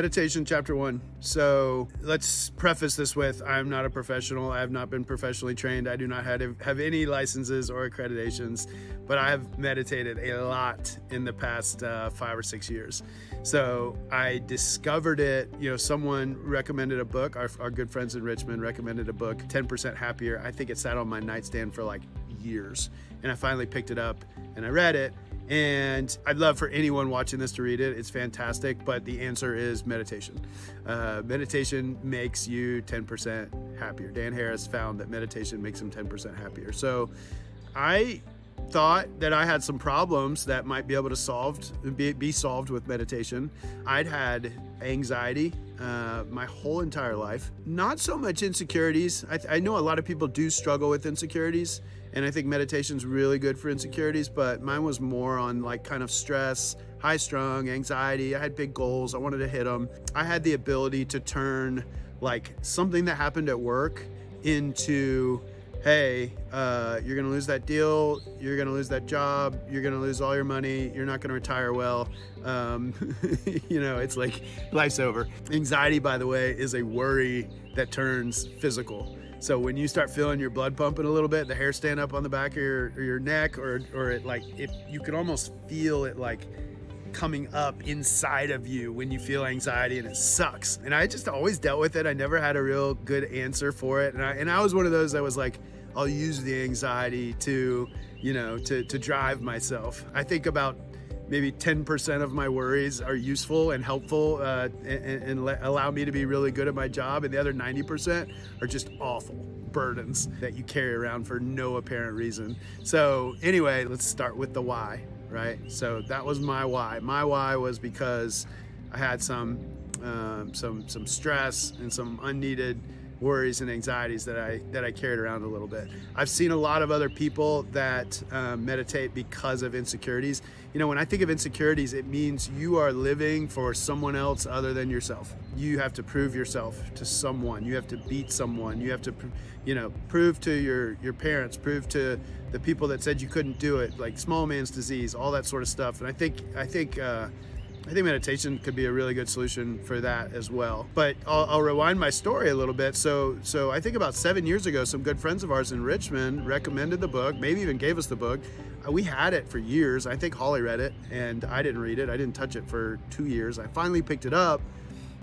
Meditation, chapter 1. So let's preface this with, I'm not a professional. I have not been professionally trained. I do not have any licenses or accreditations, but I have meditated a lot in the past 5 or 6 years. So I discovered it, someone recommended a book. Our good friends in Richmond recommended a book, 10% Happier. I think it sat on my nightstand for like years. And I finally picked it up and I read it. And I'd love for anyone watching this to read it. It's fantastic, but the answer is meditation. Meditation makes you 10% happier. Dan Harris found that meditation makes him 10% happier. So I thought that I had some problems that might be able to be solved with meditation. I'd had anxiety my whole entire life. Not so much insecurities. I know a lot of people do struggle with insecurities, and I think meditation's really good for insecurities, but mine was more on like kind of stress, high strung, anxiety. I had big goals. I wanted to hit them. I had the ability to turn like something that happened at work into, hey, you're gonna lose that deal, you're gonna lose that job, you're gonna lose all your money, you're not gonna retire well. It's like life's over. Anxiety, by the way, is a worry that turns physical. So when you start feeling your blood pumping a little bit, the hair stand up on the back of your neck, or it like, if you could almost feel it like coming up inside of you when you feel anxiety, and it sucks. And I just always dealt with it. I never had a real good answer for it. And I was one of those that was like, I'll use the anxiety to drive myself. I think about maybe 10% of my worries are useful and helpful and allow me to be really good at my job. And the other 90% are just awful burdens that you carry around for no apparent reason. So anyway, let's start with the why, right? So that was my why. My why was because I had some stress and some unneeded worries and anxieties that I carried around a little bit. I've seen a lot of other people that meditate because of insecurities. When I think of insecurities, it means you are living for someone else other than yourself. You have to prove yourself to someone. You have to beat someone. You have to, prove to your parents, prove to the people that said you couldn't do it, like small man's disease, all that sort of stuff. And I think meditation could be a really good solution for that as well. But I'll rewind my story a little bit. So I think about 7 years ago, some good friends of ours in Richmond recommended the book, maybe even gave us the book. We had it for years. I think Holly read it, and I didn't read it. I didn't touch it for 2 years. I finally picked it up,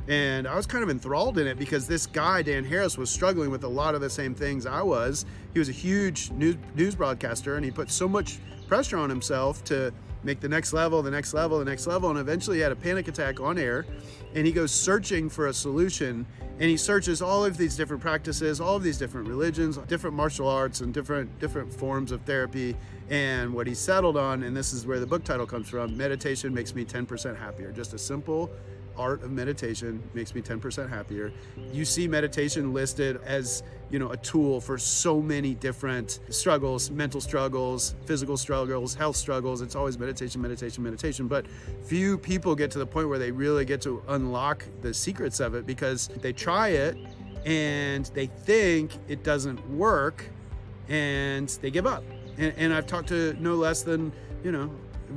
and I was kind of enthralled in it because this guy, Dan Harris, was struggling with a lot of the same things I was. He was a huge news broadcaster, and he put so much pressure on himself to make the next level, and eventually he had a panic attack on air, and he goes searching for a solution, and he searches all of these different practices, all of these different religions, different martial arts, and different forms of therapy. And what he settled on, and this is where the book title comes from, Meditation Makes Me 10% Happier. Just a simple art of meditation makes me 10% happier. You see meditation listed as, a tool for so many different struggles, mental struggles, physical struggles, health struggles. It's always meditation, meditation, meditation. But few people get to the point where they really get to unlock the secrets of it, because they try it and they think it doesn't work and they give up. And I've talked to no less than,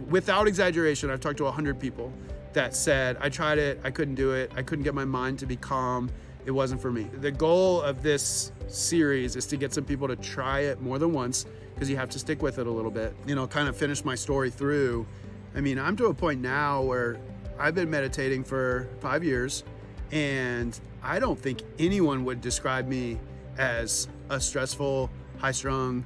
without exaggeration, I've talked to 100 people that said, I tried it, I couldn't do it, I couldn't get my mind to be calm, it wasn't for me. The goal of this series is to get some people to try it more than once, because you have to stick with it a little bit. Kind of finish my story through. I'm to a point now where I've been meditating for 5 years, and I don't think anyone would describe me as a stressful, high-strung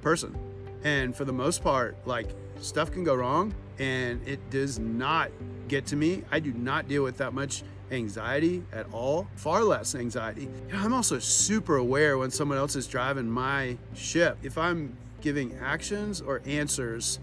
person. And for the most part, like, stuff can go wrong, and it does not get to me. I do not deal with that much anxiety at all, far less anxiety. I'm also super aware when someone else is driving my ship. If I'm giving actions or answers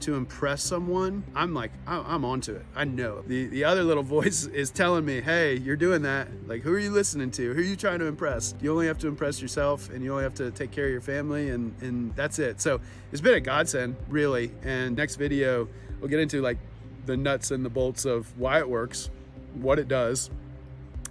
to impress someone, I'm like, I'm onto it. I know. The other little voice is telling me, hey, you're doing that. Like, who are you listening to? Who are you trying to impress? You only have to impress yourself, and you only have to take care of your family, and that's it. So it's been a godsend, really. And next video, we'll get into like the nuts and the bolts of why it works, what it does.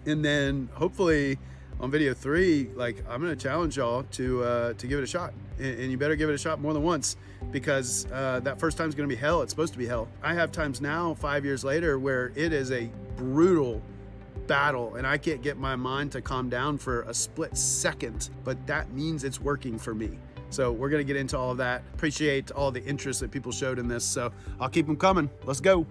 And then hopefully on video 3, like, I'm gonna challenge y'all to give it a shot. And you better give it a shot more than once, because that first time's gonna be hell. It's supposed to be hell. I have times now, 5 years later, where it is a brutal battle, and I can't get my mind to calm down for a split second, but that means it's working for me. So we're gonna get into all of that. Appreciate all the interest that people showed in this, so I'll keep them coming. Let's go.